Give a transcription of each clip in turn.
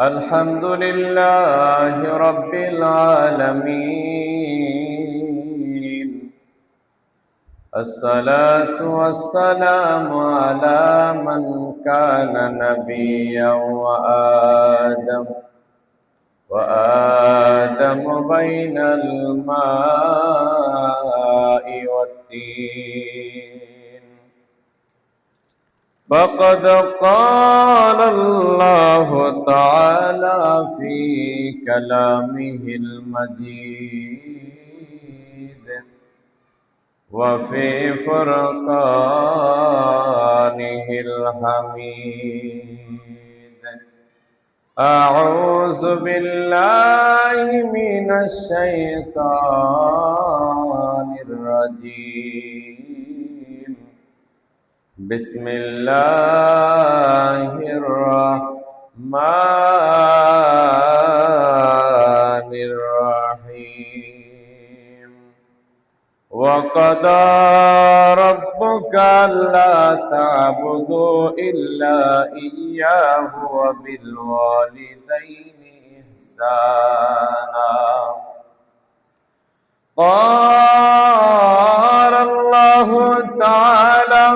الحمد لله رب العالمين. الصلاة والسلام على من كان نبيا وآدم بين الماء والطين. فقد قال الله تعالى في كلامه المجيد وفي فرقانه الحميد: أعوذ بالله من الشيطان الرجيم. بسم الله الرحمن الرحيم. وقضى ربك ألا تعبدوا إلا إياه وبالوالدين إحسانا. قال الله تعالى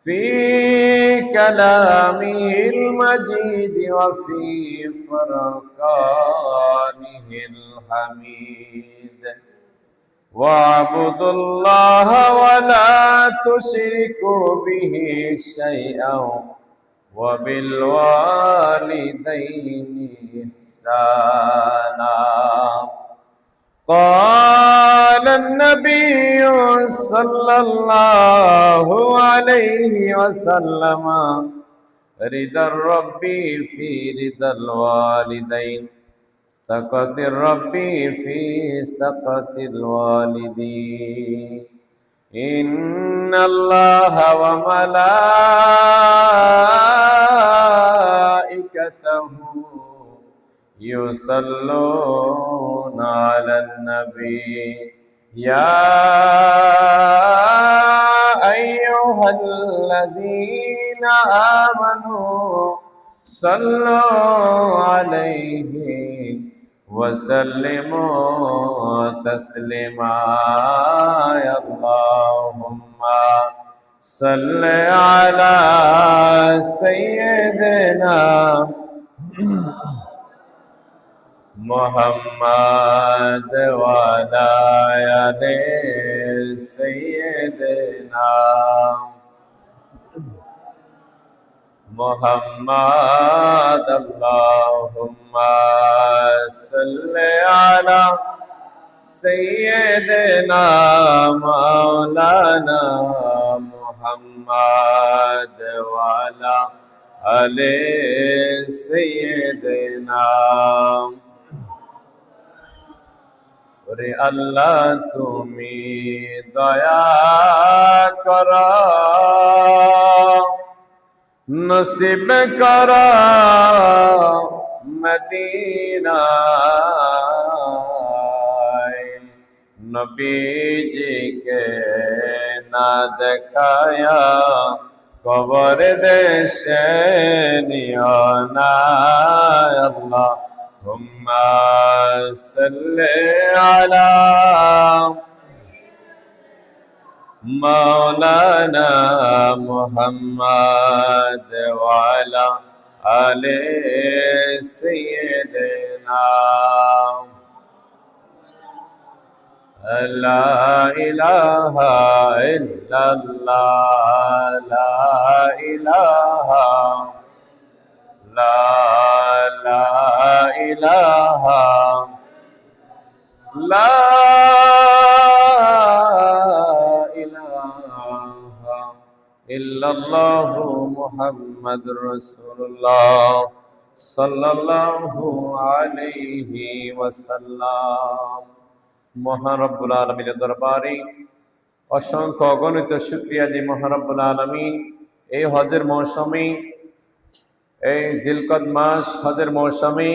في كلامه المجيد وفي فرقانه الحميد: واعبدوا الله ولا تشركوا به شيئا وبالوالدين إحسانا. قال النبي صلى الله عليه وسلم: رضا الرب في رضا الوالدين، سخط الرب في سخط الوالدين. إن الله وملائكته يصلون على النبي يا أيها الذين آمنوا صلوا عليه وسلموا تسليما. اللهم صل على سيدنا محمد وعلى آل سيدنا محمد. اللهم صل على سيدنا مولانا محمد وعلى آل سيدنا। ওরে আল্লাহ তুমি দয়া করো, নসিব করো মদিনায়, নবীজিকে না দেখায়া কবর দেশে নিও না। আল্লাহুম্মা সাল্লি আলা মাওলানা মুহাম্মদ ওয়া আলা আলি সাইয়্যিদিনা। লা ইলাহা ইল্লাল্লাহ, লা ইলাহা, লা ইলাহা, লা ইলাহা ইল্লাল্লাহু মুহাম্মাদুর রাসূলুল্লাহ সাল্লাল্লাহু আলাইহি ওয়াসাল্লাম। মহান রব্বুল আলামিনের দরবারে অসংখ্য অগণিত শুকরিয়া যে মহান রব্বুল আলামিন এই হজের মৌসুমে, এই জিলকদ মাস হজের মৌসুমে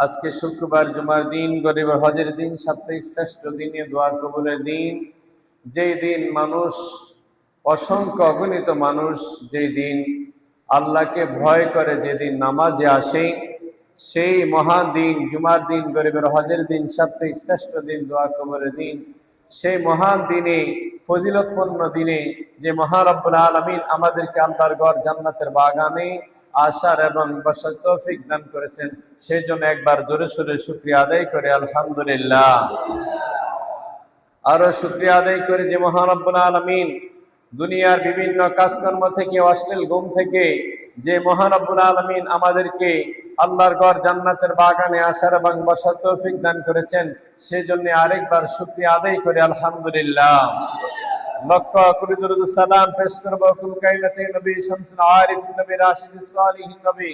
আজকে শুক্রবার জুমার দিন, গরিবের হজের দিন, সাপ্তাহিক শ্রেষ্ঠ দিনে দোয়া কবুলের দিন, যেই দিন মানুষ অসংখ্য অগণিত মানুষ যেই দিন আল্লাহকে ভয় করে, যেদিন নামাজে আসে, সেই মহান দিন, জুমার দিন, গরিবের হজের দিন, সবথেকে শ্রেষ্ঠ দিন, দোয়া কবরের দিন, সেই মহান দিনে, ফজিলতপূর্ণ দিনে যে মহান রব্বুল আলামিন আমাদেরকে আল্লাহর ঘর জান্নাতের বাগানে আসার এবং বসার তৌফিক দান করেছেন, সেই জন্য একবার জোরে সোরে শুকরিয়া আদায় করে আলহামদুলিল্লাহ। আরো শুকরিয়া আদায় করে যে মহান রব্বুল আলামিন দুনিয়ার বিভিন্ন কাজকর্ম থেকে, অশ্লীল ঘুম থেকে যে মহান রব্বুল আলামিন আমাদেরকে আল্লাহর ঘর জান্নাতের বাগানে আসার এবং বসার তৌফিক দান করেছেন, সেই জন্য আরেকবার শুকরিয়া আদায় করে আলহামদুলিল্লাহ। লক্ষ কোটি দরুদ সালাম পেশ করব কুল কায়নাতে নবী শামসুল আরিফিন নবী রাশিদুস সালিহিন নবী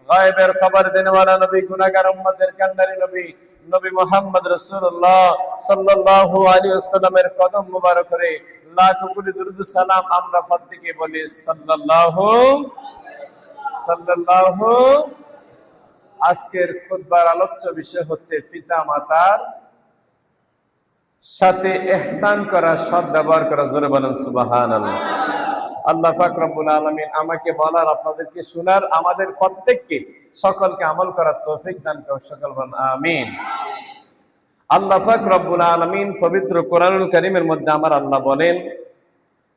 গায়বের খবর দেনেওয়ালা নবী, গুনাহগার উম্মতের কান্ডারি নবী, নবী মুহাম্মদ রাসূলুল্লাহ সাল্লাল্লাহু আলাইহি ওয়াসাল্লামের কদম মোবারক করে লাখ কোটি দরুদ সালাম আমরা প্রত্যেকে বলি সাল্লাল্লাহু। আজকের খুতবার আলোচ্য বিষয় হচ্ছে পিতা মাতার সাথে ইহসান করা, সৎ ব্যবহার করা। জোরে বলেন সুবহানাল্লাহ। আল্লাহ পাক রব্বুল আলামিন আমাকে বলার, আপনাদেরকে শোনার, আমাদের প্রত্যেককে সকলকে আমল করার তৌফিক দান করুন। সকল বলেন আমিন। আল্লাহ পাক রব্বুল আলামিন পবিত্র কোরআনুল কারীমের মধ্যে আমার আল্লাহ বলেন,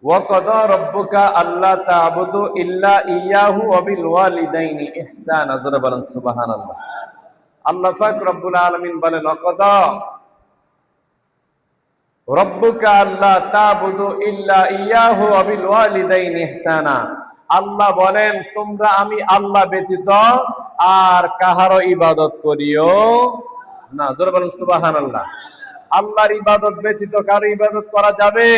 ওয়া কাদা রাব্বুকা আল্লা তা'বুদু ইল্লা ইয়াহু ওয়া বিল ওয়ালিদাইনি ইহসানা। জোরে বলেন সুবহানাল্লাহ। আল্লাহ পাক রব্বুল আলামিন বলেন, ওয়া কাদা রাব্বুকা আল্লা তা'বুদু ইল্লা ইয়াহু ওয়া বিল ওয়ালিদাইনি ইহসানা। আল্লাহ বলেন, তোমরা আমি আল্লাহ ব্যতীত আর কাহারও ইবাদত করিও না। জোরে বলেন সুবহানাল্লাহ। আল্লাহর ইবাদত ব্যতীত কারো ইবাদত করা যাবে?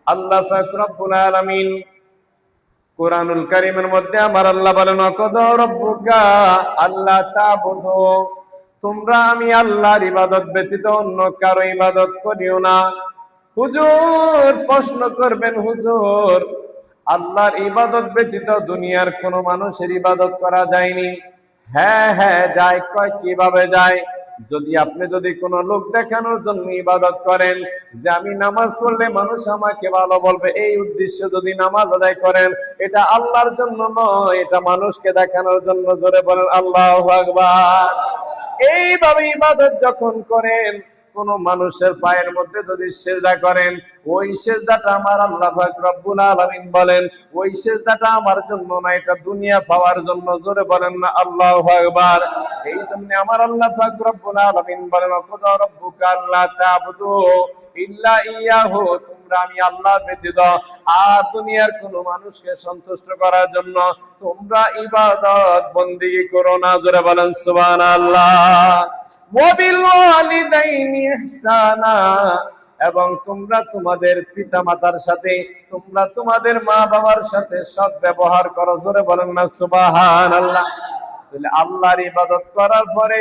আল্লাহ পাক রব্বুল আলামিন কোরআনুল কারীমের মধ্যে আমার আল্লাহ বলেন, ওয়াকাদা রাব্বুকা আল্লা তা'বুদু, তোমরা আমি আল্লাহর ইবাদত ব্যতীত অন্য কারো ইবাদত করিও না। হুজুর প্রশ্ন করবেন, হুজুর আল্লাহর ইবাদত ব্যতীত দুনিয়ার কোন মানুষের ইবাদত করা যায়নি? হ্যাঁ হ্যাঁ যায়। কয় কিভাবে যায়? যদি কোনো লোক দেখানোর জন্য ইবাদত করেন, যে আমি নামাজ পড়লে মানুষ আমাকে ভালো বলবে, এই উদ্দেশ্যে যদি নামাজ আদায় করেন, এটা আল্লাহর জন্য নয়, এটা মানুষকে দেখানোর জন্য। জোরে বলেন আল্লাহু আকবার। এইভাবে ইবাদত যখন করেন, কোন মানুষের পায়ের মধ্যে যদি সিজদা করেন, ওই সিজদাটা আমার আল্লাহ পাক রব্বুল আলামিন বলেন ওই সিজদাটা আমার জন্য না, এটা দুনিয়া পাওয়ার জন্য। জোরে বলেন না আল্লাহু আকবার। এই জন্য আমার আল্লাহ পাক রব্বুল আলামিন বলেন, ওয়াকাদা রাব্বুকা আল্লা তা'বুদু ইল্লা ইয়াহু, তোমরা আমি আল্লাহ ব্যতীত আর দুনিয়ার কোন মানুষকে সন্তুষ্ট করার জন্য তোমরা ইবাদত বন্দেগী করো না। জোরে বলেন সুবহানাল্লাহ। ওয়া বিল ওয়ালিদাইনি ইহসানা, এবং তোমরা তোমাদের পিতা মাতার সাথে, তোমরা তোমাদের মা বাবার সাথে সৎ ব্যবহার করো। জোরে বলেন না সুবহানাল্লাহ। তাহলে আল্লাহর ইবাদত করার পরে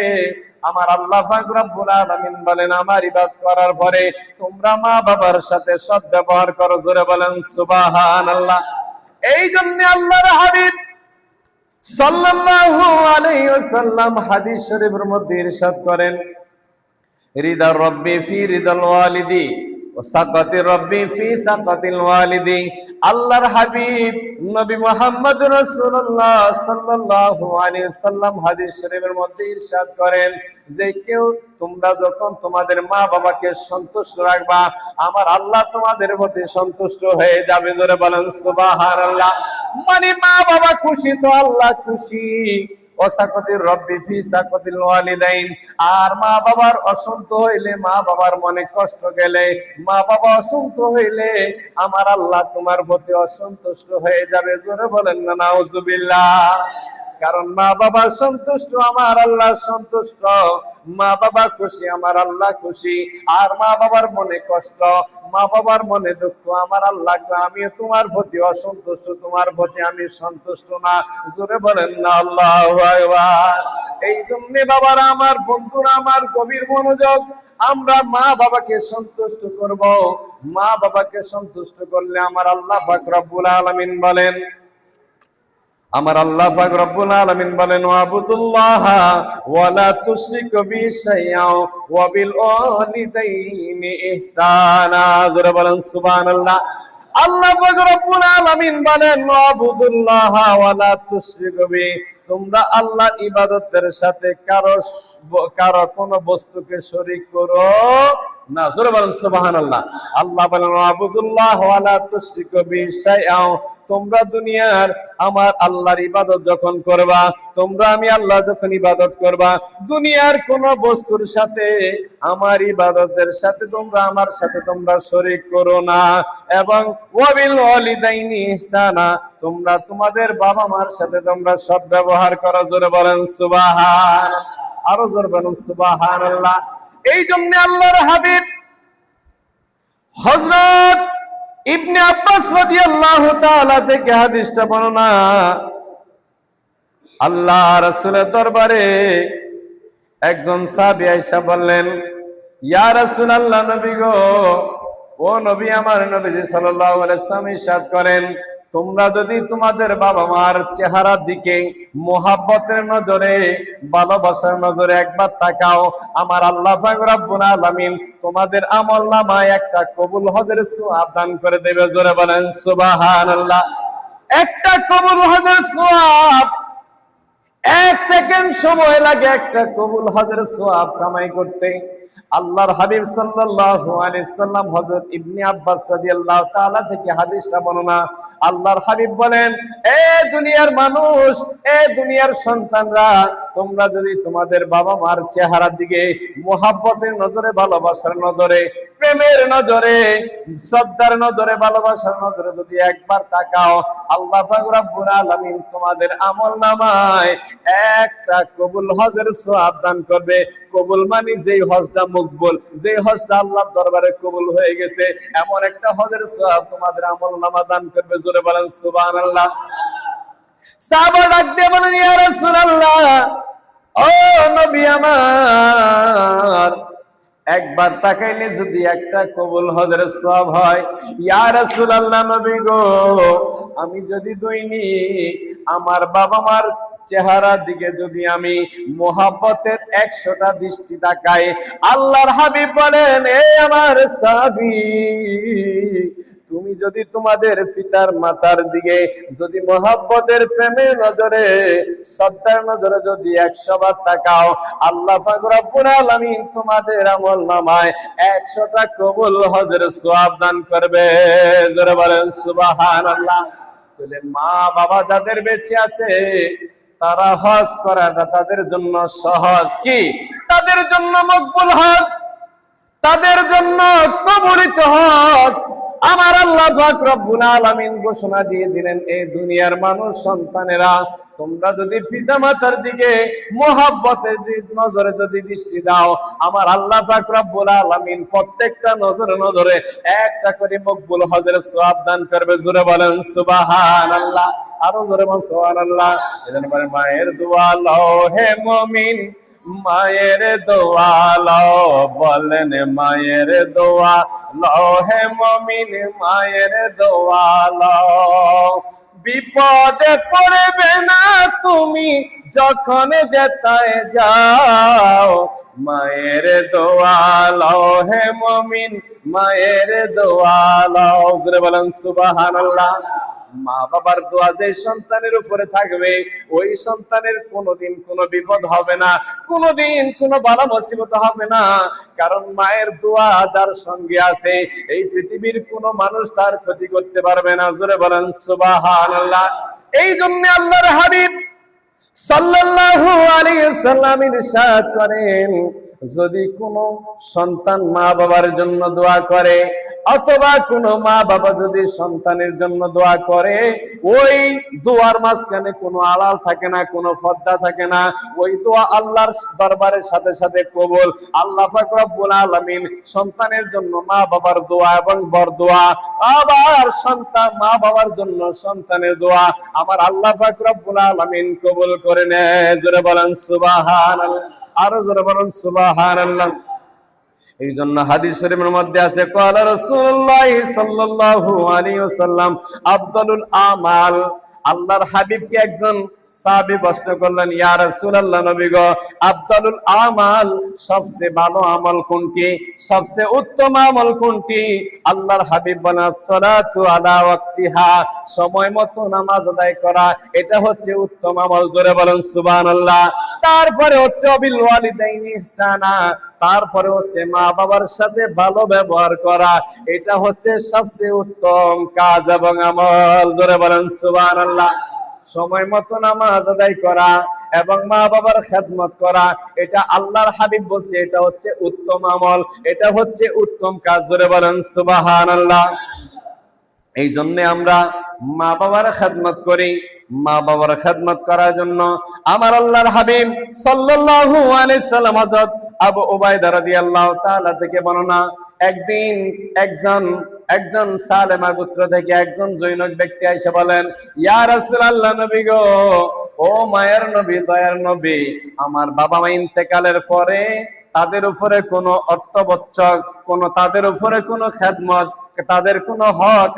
আমার আল্লাহ পাক রব্বুল আলামিন বলেন, আমার ইবাদত করার পরে তোমরা মা বাবার সাথে সৎ ব্যবহার করো। জোরে বলেন সুবহানাল্লাহ। এই জন্য আল্লাহর হাবিব সাল্লাল্লাহু আলাইহি ওয়াসাল্লাম হাদিস শরীফের মধ্যে ইরশাদ করেন, রিদা রব্বি ফি রিদাল ওয়ালিদি ওয়া সাকাতি রব্বি ফি সাকাতিল ওয়ালিদি। আল্লাহর হাবিব নবী মুহাম্মদ রাসূলুল্লাহ সাল্লাল্লাহু আলাইহি ওয়াসাল্লাম হাদিস শরীফের মধ্যে ইরশাদ করেন যে কেউ তোমরা যখন তোমাদের মা বাবাকে সন্তুষ্ট রাখবা, আমার আল্লাহ তোমাদের প্রতি সন্তুষ্ট হয়ে যাবে। জোরে বলেন সুবহানাল্লাহ। মানে মা বাবা খুশি তো আল্লাহ খুশি। ওয়াসাকাতির রব্বি ফি সাকাতিল ওয়ালিদাইন, আর মা বাবার অসন্ত হইলে, মা বাবার মনে কষ্ট গেলে, মা বাবা অসন্ত হইলে আমার আল্লাহ তোমার প্রতি অসন্তুষ্ট হয়ে যাবে। জোরে বলেন না নাউজুবিল্লাহ। কারণ মা বাবা সন্তুষ্ট, আমার আল্লাহ সন্তুষ্ট। মা বাবা খুশি, আমার আল্লাহ খুশি। আর মা বাবার মনে কষ্ট, মা বাবার মনে দুঃখ, আমার আল্লাহ আমি তোমার প্রতি অসন্তুষ্ট, তোমার প্রতি আমি সন্তুষ্ট না। জোরে বলেন না আল্লাহু আকবার। এই জন্য বাবারা আমার, বন্ধুরা আমার, গভীর মনোযোগ। আমরা মা বাবাকে সন্তুষ্ট করব। মা বাবাকে সন্তুষ্ট করলে আমার আল্লাহ পাক রব্বুল আলামিন বলেন, আমার আল্লাহ পাক রব্বুল আলামিন বলেন, ওয়াবুদুল্লাহা ওয়া লা তুশরিকু বিহি শাইআ ওয়া বিল ওয়ালিদাইনি ইহসানা। জোরে বলেন সুবহানাল্লাহ। আল্লাহ পাক রব্বুল আলামিন বলেন, ওয়াবুদুল্লাহা ওয়া লা তুশরিকু বিহি, তোমরা আল্লাহর ইবাদতের সাথে কারো কোনো বস্তুকে শরীক করো না। জোরে বলেন সুবহানাল্লাহ। আল্লাহ বলেন আবুদুল্লাহ ওয়ালা তুশরিকু বিহি শাইআ, তোমরা দুনিয়ার আমার আল্লাহর ইবাদত যখন করবা, তোমরা আমি আল্লাহ যখন ইবাদত করবা, দুনিয়ার কোন বস্তুর সাথে আমার ইবাদতের সাথে তোমরা আমার সাথে তোমরা শরীক করো না। এবং ওয়াবিল ওয়ালিদাইনি ইহসানা, তোমরা তোমাদের বাবা মার সাথে তোমরা সৎ ব্যবহার করো। জোরে বলেন সুবহান, আরো জোরে বলেন সুবহানাল্লাহ। এই জন্য আল্লাহর হাবিব হযরত ইবনে আব্বাস রাদিয়াল্লাহু তাআলা থেকে হাদিসটা বর্ণনা, আল্লাহ রাসূলের দরবারে একজন সাহাবী আয়েশা বললেন, ইয়া রাসূলুল্লাহ, নবী গো, ও নবী, আমার নবীজি সাল্লাল্লাহু আলাইহি ওয়াসাল্লাম ইরশাদ করেন, তোমরা যদি তোমাদের বাবা মার চেহারার দিকে মোহাব্বতের নজরে, ভালোবাসার নজরে একবার তাকাও, আমার আল্লাহ পাক রব্বুল আলামিন তোমাদের আমলনামায় একটা কবুল হজের সওয়াব দান করে দেবে। জোরে বলেন সুবহানাল্লাহ। একটা কবুল হজের সওয়াব, 1 সেকেন্ড সময় লাগে একটা কবুল হজের সওয়াব কামাই করতে। আল্লাহর হাবিব সাল্লাল্লাহু আলাইহি সাল্লাম হযরত ইবনে আব্বাস রাদিয়াল্লাহু তাআলা থেকে হাদিসটা বর্ণনা, আল্লাহর হাবিব বলেন, এ দুনিয়ার মানুষ, এ দুনিয়ার সন্তানরা, তোমরা যদি তোমাদের বাবা মার চেহারার দিকে মুহাব্বতের নজরে, ভালোবাসার নজরে, প্রেমের নজরে, শ্রদ্ধার নজরে, ভালোবাসার নজরে যদি একবার তাকাও, আল্লাহ পাক রব্বুল আলামিন তোমাদের আমলনামায় একটা কবুল হজের সওয়াব দান করবে। কবুল মানে যেই হজটা মকবুল, যেই হজটা আল্লাহর দরবারে কবুল হয়ে গেছে, এমন একটা হজের সওয়াব তোমাদের আমলনামা দান করবে। জোরে বলেন সুবহানাল্লাহ। সাহাবা ডাক দিয়ে বলেন, ইয়া রাসূলুল্লাহ, ও নবী আমার, একবার তাকাইলে যদি একটা কবুল হজের সওয়াব হয়। ইয়া রাসূলুল্লাহ, নবী গো, আমি যদি দৈনিক আমার বাবা মার চেহারার দিকে যদি আমি মোহাব্বতের 100টা দৃষ্টি তাকাই, আল্লাহর হাবিব বলেন, এ আমার সাহাবী, তুমি যদি তোমাদের পিতার মাতার দিকে যদি মোহাব্বতের প্রেমের নজরে, শ্রদ্ধার নজরে যদি 100 বার তাকাও, আল্লাহ পাক রব্বুল আলামিন তোমাদের আমলনামায় 100টা কবুল হজের সওয়াব দান করবে। জোরে বলেন সুবহানাল্লাহ। তাহলে মা বাবা যাদের বেঁচে আছে, তারা হজ করাটা তাদের জন্য সহজ। কি? তাদের জন্য মকবুল হজ, তাদের জন্য কবুলিত হজ। আমার আল্লাহ পাক রব্বুল আলামিন ঘোষণা দিয়ে দিলেন, এই দুনিয়ার মানুষ সন্তানেরা, তোমরা যদি পিতামাতার দিকে মুহাব্বতের নজরে যদি দৃষ্টি দাও, আমার আল্লাহ পাক রব্বুল আলামিন প্রত্যেকটা নজরে নজরে একটা করে মকবুল হজের সওয়াব দান করবে। জোরে বলেন সুবহানাল্লাহ, আরো জোরে বলেন সুবহানাল্লাহ। এজন্য বলে, মায়ের দোয়া লও হে মুমিন, মায়ের দোয়া লও, বলেন মায়ের দোয়া লও হে মুমিন, মায়ের দোয়া লও। বিপদে পড়বে না তুমি যখন যেতায় যাও, মায়ের দোয়া লও হে মুমিন, মায়ের দোয়া লও। জোরে বলেন সুবহানাল্লাহ। মা বাবার দোয়া যে সন্তানের উপরে থাকবে, ওই সন্তানের কোনোদিন কোনো বিপদ হবে না, কোনোদিন কোনো বালা মুসিবত হবে না। কারণ মায়ের দোয়া যার সঙ্গে আছে, এই পৃথিবীর কোনো মানুষ তার ক্ষতি করতে পারবে না। জোরে বলেন সুবহানাল্লাহ। এই জন্য আল্লাহর হাবিব সাল্লাল্লাহু আলাইহি ওয়াসাল্লাম ইরশাদ করেন, যদি কোনো সন্তান মা বাবার জন্য দোয়া করে, অথবা কোনো মা বাবা যদি সন্তানের জন্য দোয়া করে, ওই দোয়ার মাঝখানে কোনো আড়াল থাকে না, কোনো পর্দা থাকে না। ওই দোয়া আল্লাহর দরবারের সাথে সাথে কবুল। আল্লাহ পাক রব্বুল আলামিন সন্তানের জন্য মা বাবার দোয়া এবং বরদোয়া, আবার সন্তান মা বাবার জন্য সন্তানের দোয়া আমার আল্লাহ পাক রব্বুল আলামিন কবুল করে নেয়। জোরে বলেন সুবহানাল্লাহ, আরো জোরে বলেন সুবহানাল্লাহ। এই জন্য হাদিস শরীফের মধ্যে আছে, ক্বালা রাসূলুল্লাহ সাল্লাল্লাহু আলাইহি ওয়াসাল্লাম, আফদালুল আমাল আল্লাহর হাবিবকে একজন সাহাবী প্রশ্ন করলেন, ইয়া রাসূলুল্লাহ, নবী গো, আফদালুল আমাল, সবচেয়ে ভালো আমল কোনটি, সবচেয়ে উত্তম আমল কোনটি? আল্লাহর হাবিব বলেন, সালাতু আলা ওয়াক্তিহা, সময় মতো নামাজ আদায় করা, এটা হচ্ছে উত্তম আমল। জোরে বলেন সুবহানাল্লাহ। তারপরে হচ্ছে বিল ওয়ালিদাইনি ইহসানা, তারপরে হচ্ছে মা বাবার সাথে ভালো ব্যবহার করা, এটা হচ্ছে সবচেয়ে উত্তম কাজ এবং আমল। জোরে বলেন সুবহানাল্লাহ। সময় মতো নামাজ আদায় করা এবং মা বাবার খেদমত করা, এটা আল্লাহর হাবিব বলছে এটা হচ্ছে উত্তম আমল, এটা হচ্ছে উত্তম কাজ। জোরে বলেন সুবহানাল্লাহ। এই জন্য আমরা মা বাবার খেদমত করি। মা বাবার খেদমত করার জন্য আমার আল্লাহর হাবিব সাল্লাল্লাহু আলাইহি সাল্লাম হযরত আবু উবাইদা রাদিয়াল্লাহু তাআলা থেকে বর্ণনা, একদিন একজন সালেমা গোত্র থেকে একজন জৈনক ব্যক্তি এসে বলেন, ইয়া রাসূলুল্লাহ, নবী গো, ও মায়ের নবী, দয়ার নবী, আমার বাবা মা ইন্তেকালের পরে তাদের উপরে কোনো অর্থবচ্চক, তাদের উপরে কোনো খেদমত, তাদের কোনো হক